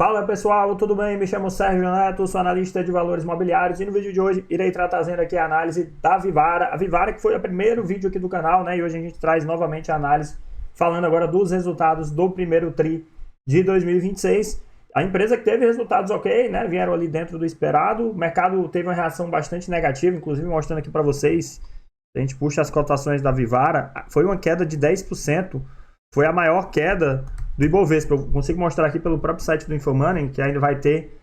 Fala pessoal, tudo bem? Me chamo Sérgio Neto, sou analista de valores imobiliários e no vídeo de hoje irei estar trazendo aqui a análise da Vivara. A Vivara que foi o primeiro vídeo aqui do canal, né? E hoje a gente traz novamente a análise falando agora dos resultados do primeiro TRI de 2026. A empresa que teve resultados ok, né? Vieram ali dentro do esperado. O mercado teve uma reação bastante negativa, inclusive mostrando aqui para vocês. A gente puxa as cotações da Vivara, foi uma queda de 10%. Foi a maior queda do Ibovespa. Eu consigo mostrar aqui pelo próprio site do Infomoney, que ainda vai ter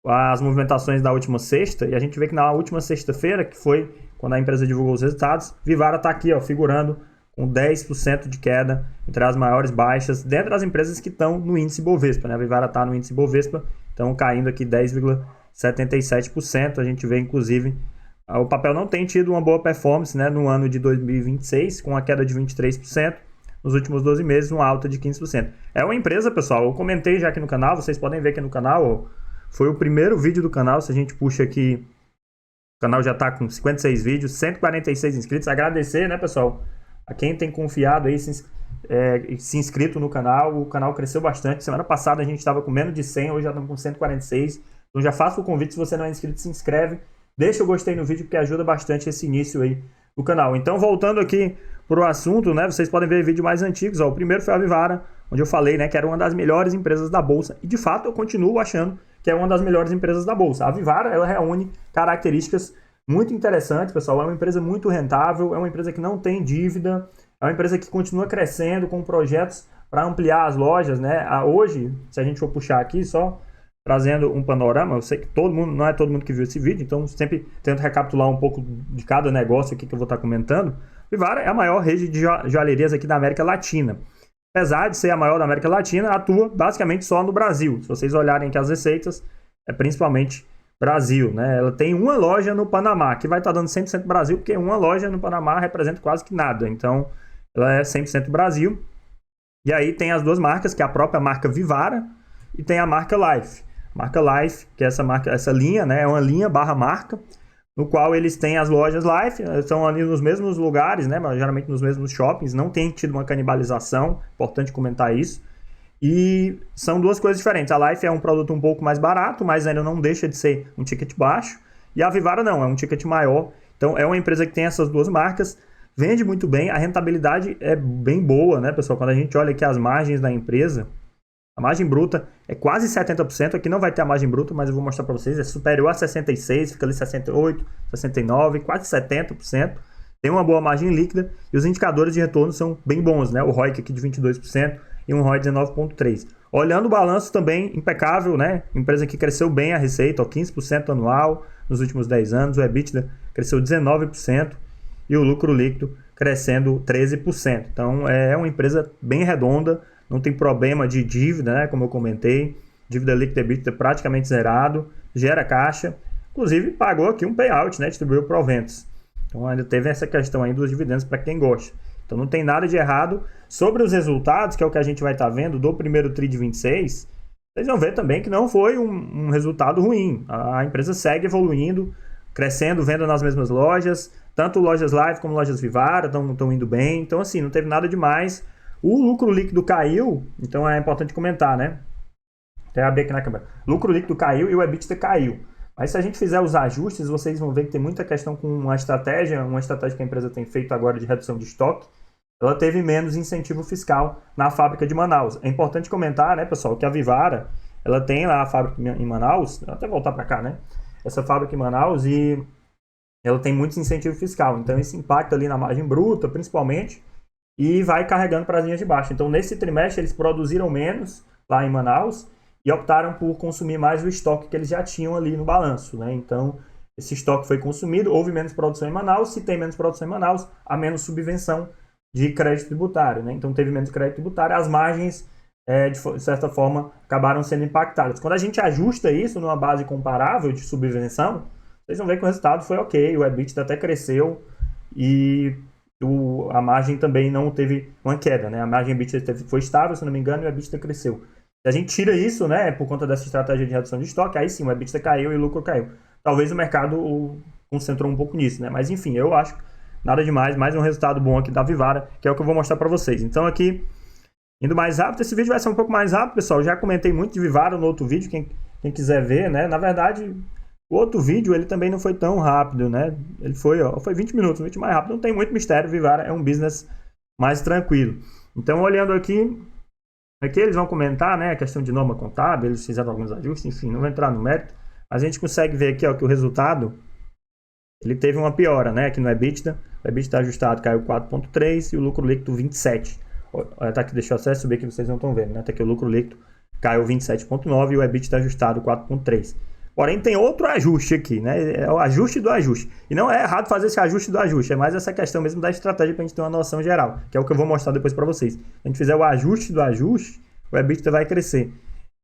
as movimentações da última sexta, e a gente vê que na última sexta-feira, que foi quando a empresa divulgou os resultados, Vivara está aqui, ó, figurando com 10% de queda, entre as maiores baixas, dentro das empresas que estão no índice Ibovespa, né? A Vivara está no índice Ibovespa, então caindo aqui 10,77%. A gente vê, inclusive, o papel não tem tido uma boa performance, né, no ano de 2026, com a queda de 23%. Nos últimos 12 meses, uma alta de 15%. É uma empresa, pessoal, eu comentei já aqui no canal, vocês podem ver aqui no canal, ó, foi o primeiro vídeo do canal. Se a gente puxa aqui, o canal já está com 56 vídeos, 146 inscritos. Agradecer, né, pessoal, a quem tem confiado aí, se inscrito no canal. O canal cresceu bastante. Semana passada a gente estava com menos de 100, hoje já estamos com 146. Então já faço o convite, se você não é inscrito, se inscreve. Deixa o gostei no vídeo, porque ajuda bastante esse início aí do canal. Então, voltando aqui para o assunto, né, vocês podem ver vídeos mais antigos. Ó, o primeiro foi a Vivara, onde eu falei, né, que era uma das melhores empresas da Bolsa. E, de fato, eu continuo achando que é uma das melhores empresas da Bolsa. A Vivara, ela reúne características muito interessantes, pessoal. É uma empresa muito rentável, é uma empresa que não tem dívida, é uma empresa que continua crescendo com projetos para ampliar as lojas, né. Hoje, se a gente for puxar aqui só, trazendo um panorama, eu sei que todo mundo, não é todo mundo que viu esse vídeo, então sempre tento recapitular um pouco de cada negócio aqui que eu vou estar comentando. Vivara é a maior rede de joalherias aqui da América Latina. Apesar de ser a maior da América Latina, atua basicamente só no Brasil. Se vocês olharem aqui as receitas, é principalmente Brasil, né? Ela tem uma loja no Panamá, que vai estar dando 100% Brasil, porque uma loja no Panamá representa quase que nada. Então, ela é 100% Brasil. E aí tem as duas marcas, que é a própria marca Vivara e tem a marca Life. Marca Life, que é essa linha, né, é uma linha barra marca, no qual eles têm as lojas Life, estão ali nos mesmos lugares, né, mas geralmente nos mesmos shoppings, não tem tido uma canibalização, importante comentar isso. E são duas coisas diferentes. A Life é um produto um pouco mais barato, mas ainda não deixa de ser um ticket baixo, e a Vivara não, é um ticket maior. Então é uma empresa que tem essas duas marcas, vende muito bem, a rentabilidade é bem boa, né, pessoal? Quando a gente olha aqui as margens da empresa, a margem bruta é quase 70%, aqui não vai ter a margem bruta, mas eu vou mostrar para vocês, é superior a 66%, fica ali 68%, 69%, quase 70%, tem uma boa margem líquida e os indicadores de retorno são bem bons, né? O ROIC aqui de 22% e um ROI de 19,3%. Olhando o balanço também, impecável, né? Empresa que cresceu bem a receita, ó, 15% anual nos últimos 10 anos, o EBITDA cresceu 19% e o lucro líquido crescendo 13%. Então é uma empresa bem redonda, não tem problema de dívida, né, como eu comentei, dívida líquida e EBITDA praticamente zerado, gera caixa, inclusive pagou aqui um payout, né, distribuiu proventos. Então ainda teve essa questão aí dos dividendos para quem gosta. Então não tem nada de errado. Sobre os resultados, que é o que a gente vai estar vendo do primeiro TRI de 26, vocês vão ver também que não foi um resultado ruim. A empresa segue evoluindo, crescendo, venda nas mesmas lojas, tanto lojas Live como lojas Vivara estão indo bem. Então assim, não teve nada demais. O lucro líquido caiu, então é importante comentar, né? Até abrir aqui na câmera. O lucro líquido caiu e o EBITDA caiu. Mas se a gente fizer os ajustes, vocês vão ver que tem muita questão com uma estratégia que a empresa tem feito agora de redução de estoque. Ela teve menos incentivo fiscal na fábrica de Manaus. É importante comentar, né, pessoal, que a Vivara, ela tem lá a fábrica em Manaus, vou até voltar para cá, né? Essa fábrica em Manaus e ela tem muito incentivo fiscal. Então isso impacta ali na margem bruta, principalmente, e vai carregando para as linhas de baixo. Então, nesse trimestre, eles produziram menos lá em Manaus e optaram por consumir mais o estoque que eles já tinham ali no balanço, né? Então, esse estoque foi consumido, houve menos produção em Manaus. Se tem menos produção em Manaus, há menos subvenção de crédito tributário, né? Então, teve menos crédito tributário, as margens, de certa forma, acabaram sendo impactadas. Quando a gente ajusta isso numa base comparável de subvenção, vocês vão ver que o resultado foi ok, o EBITDA até cresceu e a margem também não teve uma queda, né? A margem EBITDA foi estável, se não me engano, e o EBITDA cresceu. Se a gente tira isso, né, por conta dessa estratégia de redução de estoque, aí sim, o EBITDA caiu e o lucro caiu. Talvez o mercado concentrou um pouco nisso, né? Mas enfim, eu acho nada demais, mais um resultado bom aqui da Vivara, que é o que eu vou mostrar para vocês. Então aqui Indo mais rápido, esse vídeo vai ser um pouco mais rápido, pessoal. Eu já comentei muito de Vivara no outro vídeo, quem quiser ver, né? Na verdade, o outro vídeo, ele também não foi tão rápido, né? Ele foi 20 minutos, um vídeo mais rápido. Não tem muito mistério, Vivara é um business mais tranquilo. Então, olhando aqui eles vão comentar, né, a questão de norma contábil, eles fizeram alguns ajustes, enfim, não vou entrar no mérito. Mas a gente consegue ver aqui, ó, que o resultado, ele teve uma piora, né, aqui no EBITDA. O EBITDA ajustado caiu 4,3 e o lucro líquido 27. Tá aqui, deixa eu até subir que vocês não estão vendo, né? Tá aqui o lucro líquido caiu 27,9 e o EBITDA ajustado 4,3. Porém, tem outro ajuste aqui, né? É o ajuste do ajuste. E não é errado fazer esse ajuste do ajuste, é mais essa questão mesmo da estratégia para a gente ter uma noção geral, que é o que eu vou mostrar depois para vocês. Se a gente fizer o ajuste do ajuste, o EBITDA vai crescer.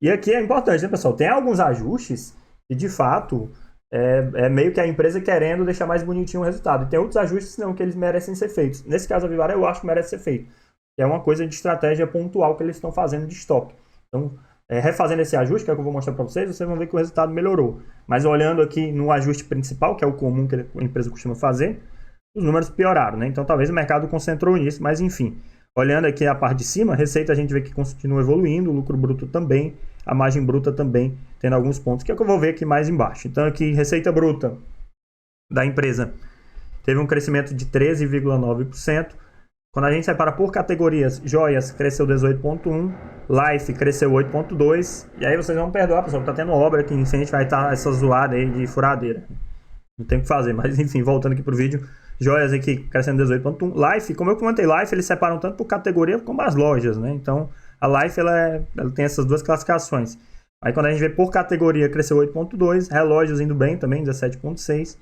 E aqui é importante, né, pessoal? Tem alguns ajustes que, de fato, é meio que a empresa querendo deixar mais bonitinho o resultado. E tem outros ajustes não, que eles merecem ser feitos. Nesse caso, a Vivara, eu acho que merece ser feito. É uma coisa de estratégia pontual que eles estão fazendo de estoque. Então, refazendo esse ajuste, que é o que eu vou mostrar para vocês, vocês vão ver que o resultado melhorou. Mas olhando aqui no ajuste principal, que é o comum que a empresa costuma fazer, os números pioraram, né? Então, talvez o mercado concentrou nisso, mas enfim. Olhando aqui a parte de cima, a receita a gente vê que continua evoluindo, o lucro bruto também, a margem bruta também, tendo alguns pontos, que é o que eu vou ver aqui mais embaixo. Então, aqui, receita bruta da empresa teve um crescimento de 13,9%. Quando a gente separa por categorias, joias cresceu 18,1%, life cresceu 8,2%, e aí vocês vão perdoar, pessoal, tá tendo obra aqui, a gente vai estar essa zoada aí de furadeira. Não tem o que fazer, mas enfim, voltando aqui pro vídeo, joias aqui crescendo 18,1%. Life, como eu comentei, Life eles separam tanto por categoria como as lojas, né? Então, a Life ela tem essas duas classificações. Aí quando a gente vê por categoria, cresceu 8,2%, relógios indo bem também, 17,6%,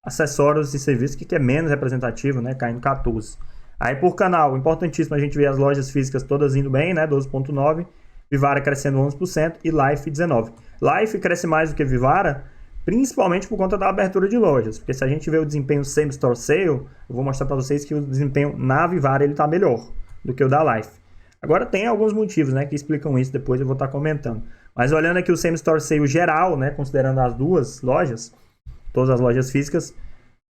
acessórios e serviços, que é menos representativo, né? Caindo 14%. Aí por canal, importantíssimo a gente ver as lojas físicas todas indo bem, né? 12,9%, Vivara crescendo 11% e Life 19%. Life cresce mais do que Vivara, principalmente por conta da abertura de lojas, porque se a gente vê o desempenho Same Store Sale, eu vou mostrar para vocês que o desempenho na Vivara ele tá melhor do que o da Life. Agora tem alguns motivos, né, que explicam isso, depois eu vou estar comentando. Mas olhando aqui o Same Store Sale geral, né, considerando as duas lojas, todas as lojas físicas,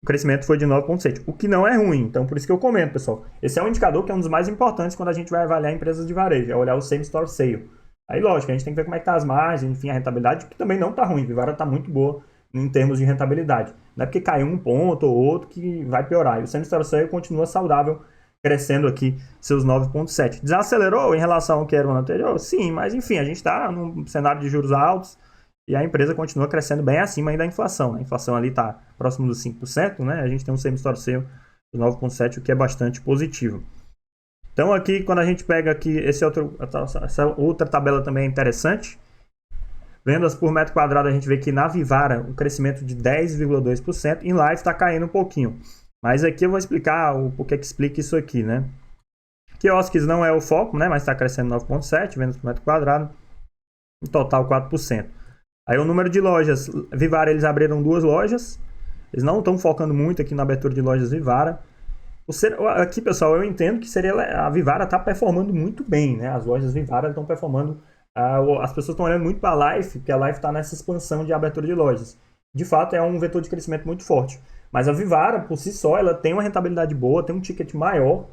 o crescimento foi de 9,7%, o que não é ruim, então por isso que eu comento, pessoal. Esse é um indicador que é um dos mais importantes quando a gente vai avaliar empresas de varejo, é olhar o Same Store Sale. Aí, lógico, a gente tem que ver como é que tá as margens, enfim, a rentabilidade, que também não tá ruim, a Vivara tá muito boa em termos de rentabilidade. Não é porque caiu um ponto ou outro que vai piorar. E o Same Store Sale continua saudável, crescendo aqui seus 9,7%. Desacelerou em relação ao que era o ano anterior? Sim, mas enfim, a gente está num cenário de juros altos, e a empresa continua crescendo bem acima ainda da inflação. A inflação ali está próximo dos 5%, né? A gente tem um Same Store Sale de 9,7%, o que é bastante positivo. Então aqui, quando a gente pega aqui essa outra tabela também é interessante. Vendas por metro quadrado, a gente vê que na Vivara um crescimento de 10,2%, em Life está caindo um pouquinho. Mas aqui eu vou explicar o porquê que explica isso aqui, né? Quiosques não é o foco, né? Mas está crescendo 9,7%, vendas por metro quadrado, em total 4%. Aí o número de lojas, Vivara, eles abriram 2 lojas. Eles não estão focando muito aqui na abertura de lojas Vivara. Aqui, pessoal, eu entendo que a Vivara está performando muito bem, né? As lojas Vivara estão performando. As pessoas estão olhando muito para a Life, porque a Life está nessa expansão de abertura de lojas. De fato, é um vetor de crescimento muito forte. Mas a Vivara, por si só, ela tem uma rentabilidade boa, tem um ticket maior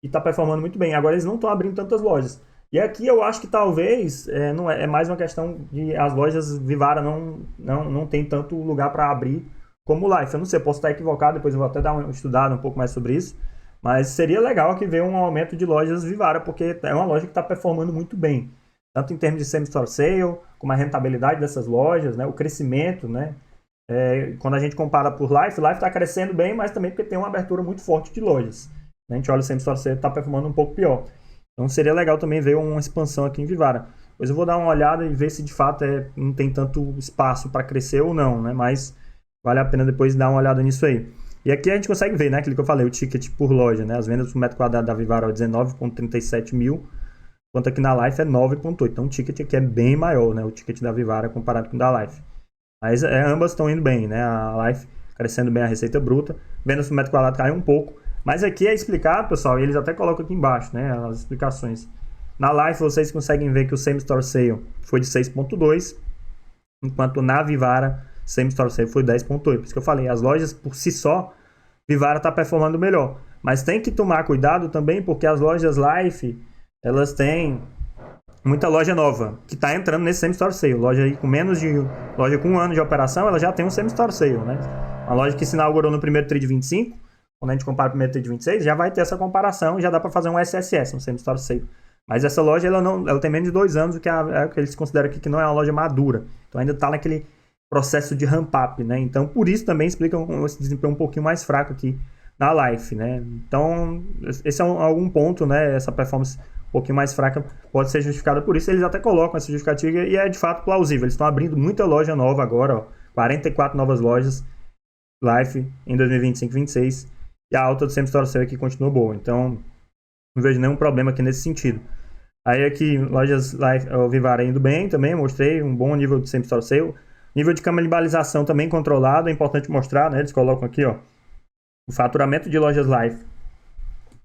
e está performando muito bem. Agora, eles não estão abrindo tantas lojas. E aqui eu acho que talvez não é mais uma questão de as lojas Vivara não tem tanto lugar para abrir como o Life. Eu não sei, posso estar equivocado, depois eu vou até dar uma estudada um pouco mais sobre isso. Mas seria legal que venha um aumento de lojas Vivara, porque é uma loja que está performando muito bem. Tanto em termos de Same Store Sale, como a rentabilidade dessas lojas, né, o crescimento, né? Quando a gente compara por Life está crescendo bem, mas também porque tem uma abertura muito forte de lojas. A gente olha o Same Store Sale, está performando um pouco pior. Então seria legal também ver uma expansão aqui em Vivara. Depois eu vou dar uma olhada e ver se de fato não tem tanto espaço para crescer ou não, né? Mas vale a pena depois dar uma olhada nisso aí. E aqui a gente consegue ver, né? Aquilo que eu falei, o ticket por loja, né? As vendas por metro quadrado da Vivara é 19,37 mil, enquanto aqui na Life é 9,8. Então o ticket aqui é bem maior, né? O ticket da Vivara comparado com o da Life. Mas ambas estão indo bem, né? A Life crescendo bem a receita bruta, vendas por metro quadrado caiu um pouco. Mas aqui é explicado, pessoal, e eles até colocam aqui embaixo, né, as explicações. Na Life vocês conseguem ver que o Same Store Sale foi de 6,2, enquanto na Vivara, Same Store Sale foi 10,8. Por isso que eu falei, as lojas por si só, Vivara está performando melhor. Mas tem que tomar cuidado também, porque as lojas Life, elas têm muita loja nova que está entrando nesse semi-store sale. Loja aí com loja com 1 ano de operação, ela já tem um semi-store sale, né? Uma loja que se inaugurou no primeiro TRI de 25, quando a gente compara o primeiro TRI de 26, já vai ter essa comparação e já dá para fazer um SSS, um semi-store sale. Mas essa loja, ela tem menos de 2 anos, o que eles consideram aqui que não é uma loja madura. Então ainda está naquele processo de ramp-up, né? Então por isso também explica esse desempenho um pouquinho mais fraco aqui na Life, né? Então esse é algum ponto, né? Essa performance um pouquinho mais fraca pode ser justificada por isso. Eles até colocam essa justificativa e é de fato plausível. Eles estão abrindo muita loja nova agora, ó, 44 novas lojas Life em 2025 e 2026, e a alta do same-store sale aqui continua boa. Então não vejo nenhum problema aqui nesse sentido. Aí aqui, lojas Life, o Vivara indo bem também, mostrei um bom nível de same-store sale. Nível de canibalização também controlado, é importante mostrar, né? Eles colocam aqui, ó, o faturamento de lojas Life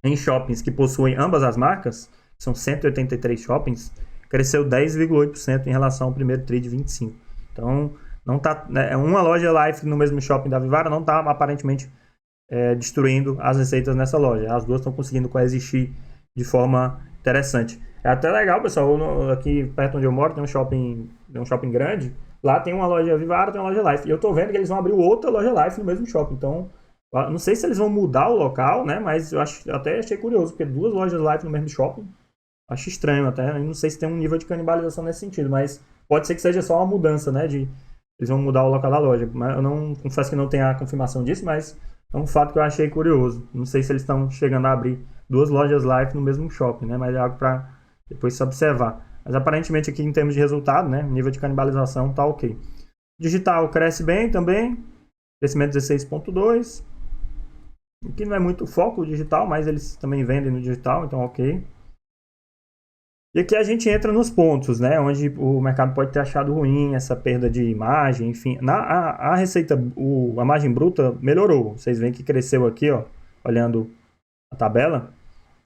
em shoppings que possuem ambas as marcas, são 183 shoppings, cresceu 10,8% em relação ao primeiro TRI de 25. Então, não tá, né, uma loja Life no mesmo shopping da Vivara não está aparentemente destruindo as receitas nessa loja. As duas estão conseguindo coexistir de forma interessante. É até legal, pessoal, aqui perto onde eu moro tem um shopping grande. Lá tem uma loja Vivara, tem uma loja Life. E eu tô vendo que eles vão abrir outra loja Life no mesmo shopping. Então, não sei se eles vão mudar o local, né? Mas eu até achei curioso, porque 2 lojas Life no mesmo shopping. Acho estranho até. Eu não sei se tem um nível de canibalização nesse sentido, mas pode ser que seja só uma mudança, né? Eles vão mudar o local da loja. Mas eu não confesso que não tenho a confirmação disso, mas é um fato que eu achei curioso. Não sei se eles estão chegando a abrir 2 lojas Life no mesmo shopping, né? Mas é algo para depois se observar. Mas aparentemente aqui em termos de resultado, né? Nível de canibalização tá ok. Digital cresce bem também. Crescimento 16,2. Aqui não é muito foco digital, mas eles também vendem no digital, então ok. E aqui a gente entra nos pontos, né? Onde o mercado pode ter achado ruim essa perda de imagem, enfim. A receita, a margem bruta melhorou. Vocês veem que cresceu aqui, ó, olhando a tabela,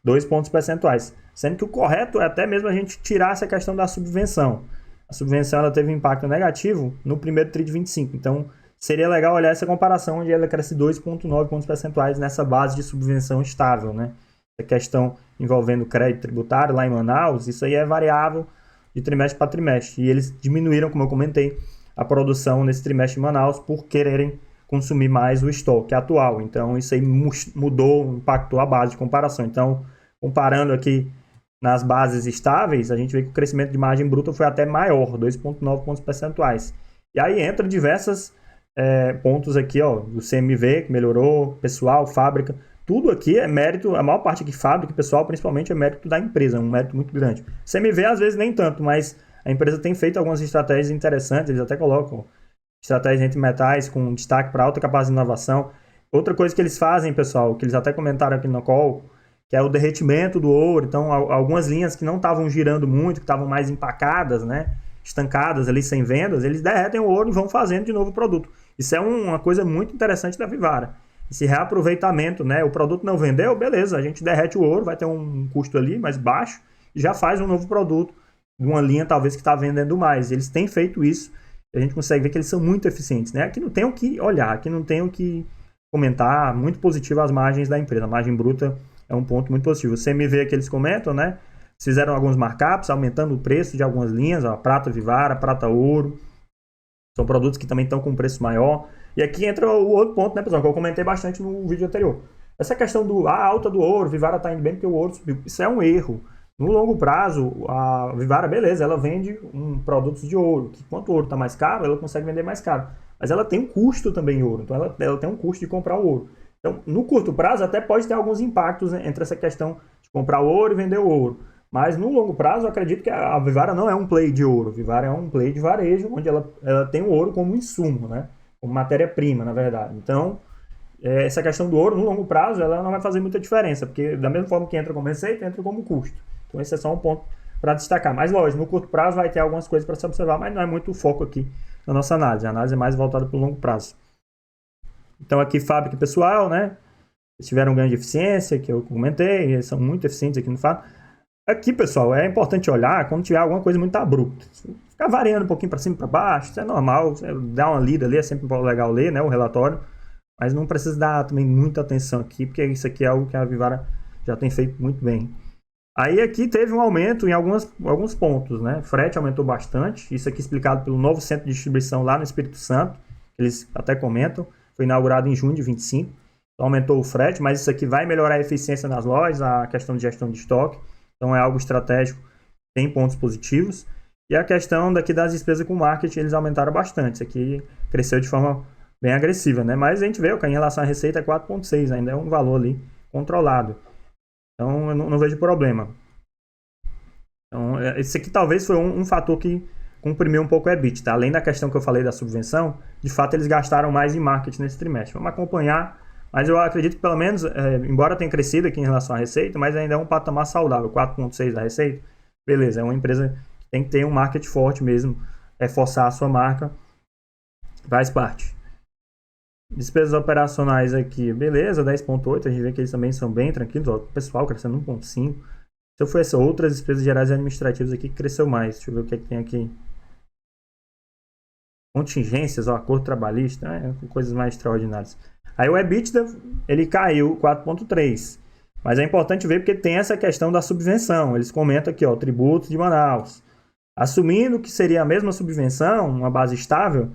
2 pontos percentuais. Sendo que o correto é até mesmo a gente tirar essa questão da subvenção. A subvenção ela teve um impacto negativo no primeiro TRI de 25. Então, seria legal olhar essa comparação onde ela cresce 2,9 pontos percentuais nessa base de subvenção estável, né? A questão envolvendo crédito tributário lá em Manaus, isso aí é variável de trimestre para trimestre. E eles diminuíram, como eu comentei, a produção nesse trimestre em Manaus por quererem consumir mais o estoque atual. Então, isso aí mudou, impactou a base de comparação. Então, comparando aqui nas bases estáveis, a gente vê que o crescimento de margem bruta foi até maior, 2,9 pontos percentuais. E aí entra diversos pontos aqui, ó, do CMV, que melhorou, pessoal, fábrica. Tudo aqui é mérito, a maior parte aqui, fábrica e pessoal, principalmente, é mérito da empresa, é um mérito muito grande. CMV, às vezes, nem tanto, mas a empresa tem feito algumas estratégias interessantes, eles até colocam estratégias entre metais com destaque para alta capacidade de inovação. Outra coisa que eles fazem, pessoal, que eles até comentaram aqui no call, que é o derretimento do ouro. Então, algumas linhas que não estavam girando muito, que estavam mais empacadas, né, estancadas ali sem vendas, eles derretem o ouro e vão fazendo de novo o produto. Isso é uma coisa muito interessante da Vivara. Esse reaproveitamento, né, o produto não vendeu, beleza, a gente derrete o ouro, vai ter um custo ali mais baixo, e já faz um novo produto de uma linha talvez que está vendendo mais. Eles têm feito isso, e a gente consegue ver que eles são muito eficientes, né? Aqui não tem o que olhar, aqui não tem o que comentar, muito positivo as margens da empresa. A margem bruta é um ponto muito positivo. O CMV que eles comentam, né? Fizeram alguns markups, aumentando o preço de algumas linhas, ó, prata Vivara, prata ouro. São produtos que também estão com preço maior. E aqui entra o outro ponto, né, pessoal, que eu comentei bastante no vídeo anterior. Essa questão a alta do ouro, Vivara está indo bem porque o ouro subiu. Isso é um erro. No longo prazo, a Vivara, beleza, ela vende produtos de ouro, que quanto o ouro está mais caro, ela consegue vender mais caro. Mas ela tem um custo também em ouro, então ela tem um custo de comprar o ouro. Então, no curto prazo, até pode ter alguns impactos, né, entre essa questão de comprar ouro e vender o ouro. Mas no longo prazo, eu acredito que a Vivara não é um play de ouro. A Vivara é um play de varejo, onde ela tem o ouro como insumo, né? Como matéria-prima, na verdade. Então, essa questão do ouro, no longo prazo, ela não vai fazer muita diferença, porque da mesma forma que entra como receita, entra como custo. Então, esse é só um ponto para destacar. Mas, lógico, no curto prazo vai ter algumas coisas para se observar, mas não é muito o foco aqui na nossa análise. A análise é mais voltada para o longo prazo. Então, aqui, fábrica e pessoal, né? Eles tiveram um ganho de eficiência, que eu comentei, eles são muito eficientes aqui no fato. Aqui, pessoal, é importante olhar quando tiver alguma coisa muito abrupta. Ficar variando um pouquinho para cima e para baixo, isso é normal. Dá uma lida ali, é sempre legal ler, né, o relatório. Mas não precisa dar também muita atenção aqui, porque isso aqui é algo que a Vivara já tem feito muito bem. Aí aqui teve um aumento em alguns pontos, né? Frete aumentou bastante, isso aqui explicado pelo novo centro de distribuição lá no Espírito Santo, eles até comentam, foi inaugurado em junho de 25, então aumentou o frete, mas isso aqui vai melhorar a eficiência nas lojas, a questão de gestão de estoque, então é algo estratégico, tem pontos positivos. E a questão daqui das despesas com marketing, eles aumentaram bastante, isso aqui cresceu de forma bem agressiva, né? Mas a gente vê que em relação à receita é 4,6, ainda é um valor ali controlado. Então, eu não vejo problema. Então, esse aqui talvez foi um fator que comprimiu um pouco o EBITDA. Tá? Além da questão que eu falei da subvenção, de fato eles gastaram mais em marketing nesse trimestre. Vamos acompanhar, mas eu acredito que pelo menos, embora tenha crescido aqui em relação à receita, mas ainda é um patamar saudável, 4,6 da receita. Beleza, é uma empresa que tem que ter um marketing forte mesmo, reforçar a sua marca, faz parte. Despesas operacionais aqui, beleza, 10,8, a gente vê que eles também são bem tranquilos, ó, o pessoal crescendo 1,5. Se eu for essas outras despesas gerais e administrativas aqui, cresceu mais. Deixa eu ver o que é que tem aqui. Contingências, ó, acordo trabalhista, coisas mais extraordinárias. Aí o EBITDA, ele caiu 4,3. Mas é importante ver porque tem essa questão da subvenção. Eles comentam aqui, ó, tributos de Manaus. Assumindo que seria a mesma subvenção, uma base estável,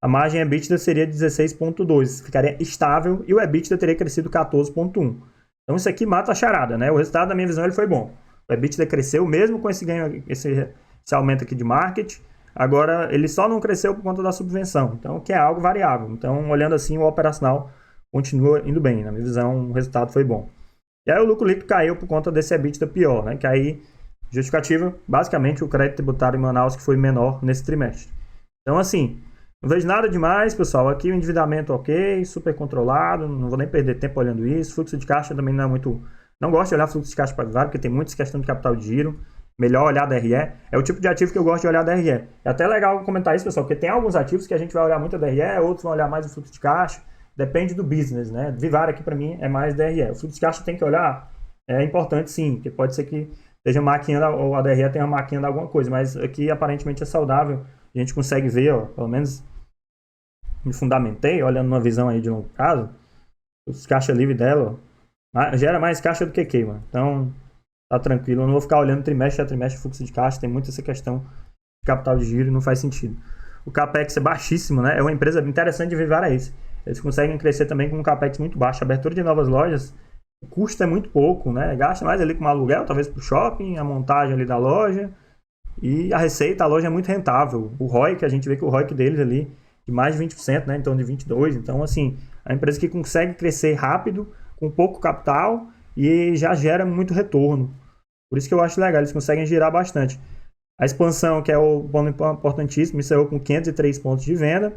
a margem EBITDA seria 16,2, ficaria estável e o EBITDA teria crescido 14,1. Então isso aqui mata a charada, né? O resultado, na minha visão, ele foi bom. O EBITDA cresceu mesmo com esse ganho, esse aumento aqui de marketing. Agora, ele só não cresceu por conta da subvenção, então que é algo variável. Então, olhando assim, o operacional continua indo bem. Na minha visão, o resultado foi bom. E aí o lucro líquido caiu por conta desse EBITDA pior, né? Que aí, justificativa, basicamente, o crédito tributário em Manaus que foi menor nesse trimestre. Então, assim, não vejo nada demais, pessoal. Aqui o endividamento ok, super controlado. Não vou nem perder tempo olhando isso. Fluxo de caixa também não é muito... Não gosto de olhar fluxo de caixa para Vivara, porque tem muitas questões de capital de giro. Melhor olhar DRE. É o tipo de ativo que eu gosto de olhar DRE. É até legal comentar isso, pessoal, porque tem alguns ativos que a gente vai olhar muito a DRE, outros vão olhar mais o fluxo de caixa. Depende do business, né? Vivara aqui para mim é mais DRE. O fluxo de caixa tem que olhar. É importante sim, porque pode ser que esteja maquiando, ou a DRE tenha maquiando alguma coisa, mas aqui aparentemente é saudável. A gente consegue ver, ó, pelo menos me fundamentei, olhando numa visão aí de longo prazo, os caixa livre dela, ó, gera mais caixa do que queima. Então, tá tranquilo. Eu não vou ficar olhando trimestre a trimestre fluxo de caixa, tem muito essa questão de capital de giro e não faz sentido. O capex é baixíssimo, né? É uma empresa interessante de Vivara esse. Eles conseguem crescer também com um capex muito baixo. A abertura de novas lojas, o custo é muito pouco, né? Gasta mais ali com aluguel, talvez pro shopping, a montagem ali da loja. E a receita, a loja é muito rentável. O ROIC, a gente vê que o ROIC deles ali de mais de 20%, né? Em torno de 22%. Então, assim, a empresa que consegue crescer rápido, com pouco capital e já gera muito retorno. Por isso que eu acho legal, eles conseguem girar bastante. A expansão, que é o ponto importantíssimo, encerrou com 503 pontos de venda,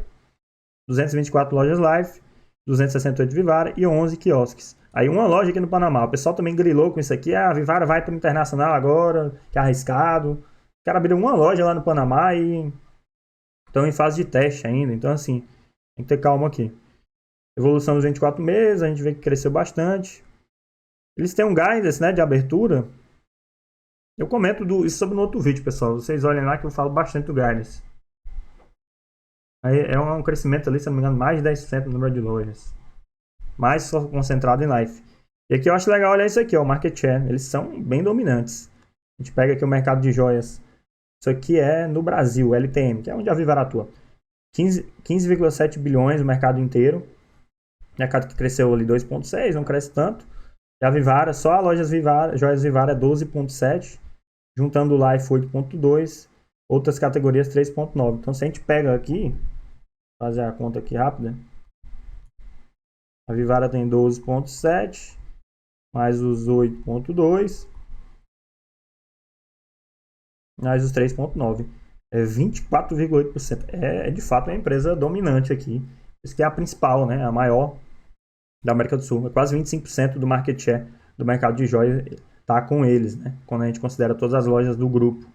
224 lojas live, 268 Vivara e 11 quiosques. Aí uma loja aqui no Panamá. O pessoal também grilou com isso aqui. A Vivara vai para o internacional agora, que é arriscado. O cara abriu uma loja lá no Panamá e estão em fase de teste ainda. Então, assim, tem que ter calma aqui. Evolução dos 24 meses, a gente vê que cresceu bastante. Eles têm um guidance, né, de abertura. Eu comento isso sobre no outro vídeo, pessoal. Vocês olhem lá que eu falo bastante do guidance. Aí é um crescimento ali, se não me engano, mais de 10% no número de lojas. Mais só concentrado em live. E aqui eu acho legal olhar isso aqui, ó, o market share. Eles são bem dominantes. A gente pega aqui o mercado de joias. Isso aqui é no Brasil, LTM, que é onde a Vivara atua. 15,7 bilhões no mercado inteiro. Mercado que cresceu ali 2,6, não cresce tanto. E a Vivara, só a lojas Vivara, joias Vivara é 12,7. Juntando o Life 8,2. Outras categorias 3,9. Então se a gente pega aqui, fazer a conta aqui rápida. A Vivara tem 12,7. Mais os 8,2. Mais os 3,9. É 24,8%. É de fato uma empresa dominante aqui. Isso que é a principal, né? A maior da América do Sul. É quase 25% do market share do mercado de joias está com eles, né? Quando a gente considera todas as lojas do grupo.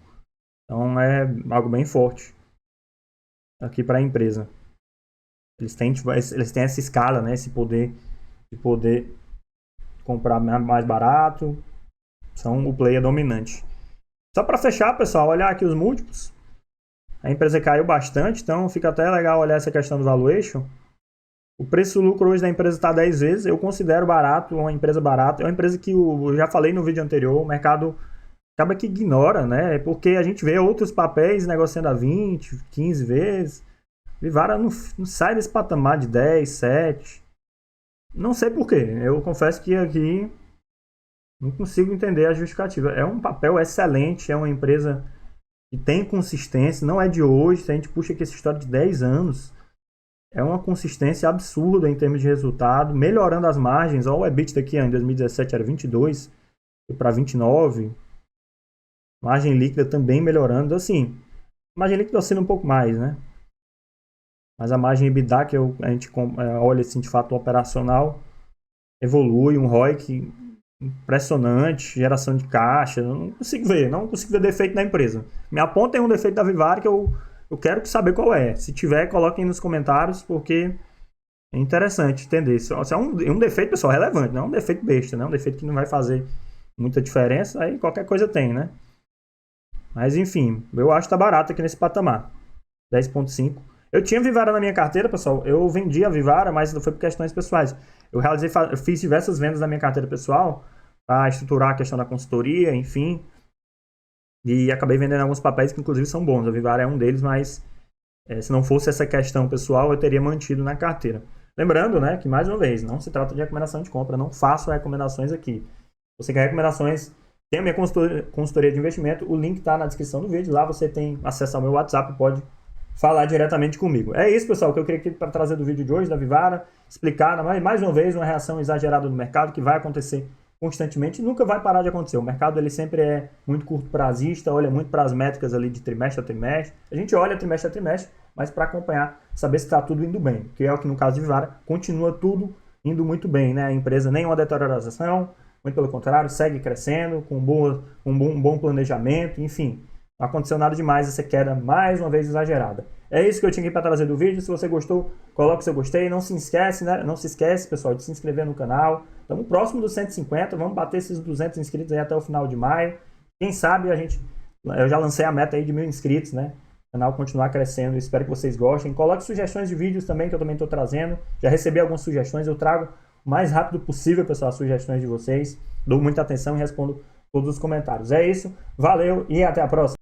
Então é algo bem forte aqui para a empresa. Eles têm essa escala, né? Esse poder de poder comprar mais barato. São o player dominante. Só para fechar, pessoal, olhar aqui os múltiplos. A empresa caiu bastante, então fica até legal olhar essa questão do valuation. O preço-lucro hoje da empresa está 10 vezes. Eu considero barato, uma empresa barata. É uma empresa que eu já falei no vídeo anterior, o mercado acaba que ignora, né? Porque a gente vê outros papéis negociando a 20, 15 vezes. Vivara não sai desse patamar de 10, 7. Não sei porquê. Eu confesso que aqui não consigo entender a justificativa. É um papel excelente, é uma empresa que tem consistência, não é de hoje. Se a gente puxa aqui essa história de 10 anos, é uma consistência absurda em termos de resultado, melhorando as margens. Olha o EBITDA aqui, em 2017 era 22, foi para 29. Margem líquida também melhorando. Assim, margem líquida oscila um pouco mais, né? Mas a margem EBITDA, que a gente olha assim, de fato operacional, evolui, um ROIC impressionante, geração de caixa. Não consigo ver defeito na empresa. Me apontem um defeito da Vivara que eu quero saber qual é. Se tiver, coloquem nos comentários, porque é interessante entender. Se é um defeito, pessoal, relevante, não é um defeito besta, não é um defeito que não vai fazer muita diferença, aí qualquer coisa tem, né? Mas enfim, eu acho que tá barato aqui nesse patamar. 10,5. Eu tinha Vivara na minha carteira, pessoal. Eu vendi a Vivara, mas não foi por questões pessoais. Eu fiz diversas vendas na minha carteira pessoal para estruturar a questão da consultoria, enfim. E acabei vendendo alguns papéis que, inclusive, são bons. A Vivara é um deles, mas se não fosse essa questão pessoal, eu teria mantido na carteira. Lembrando, né, que, mais uma vez, não se trata de recomendação de compra. Não faço recomendações aqui. Você quer recomendações? Tem a minha consultoria de investimento. O link está na descrição do vídeo. Lá você tem acesso ao meu WhatsApp, pode falar diretamente comigo. É isso, pessoal, que eu queria aqui para trazer do vídeo de hoje da Vivara, explicar mais uma vez uma reação exagerada do mercado que vai acontecer constantemente e nunca vai parar de acontecer. O mercado ele sempre é muito curto prazista, olha muito para as métricas ali de trimestre a trimestre. A gente olha trimestre a trimestre, mas para acompanhar, saber se está tudo indo bem, que é o que no caso de Vivara continua tudo indo muito bem, né? A empresa nenhuma deterioração, muito pelo contrário, segue crescendo com um bom planejamento, enfim. Não aconteceu nada demais, essa queda mais uma vez exagerada. É isso que eu tinha aqui para trazer do vídeo. Se você gostou, coloque seu gostei. Não se esquece, né? Não se esquece, pessoal, de se inscrever no canal. Estamos próximo dos 150. Vamos bater esses 200 inscritos aí até o final de maio. Quem sabe eu já lancei a meta aí de 1000 inscritos, né? O canal continuar crescendo. Espero que vocês gostem. Coloque sugestões de vídeos também, que eu também estou trazendo. Já recebi algumas sugestões. Eu trago o mais rápido possível, pessoal, as sugestões de vocês. Dou muita atenção e respondo todos os comentários. É isso. Valeu e até a próxima.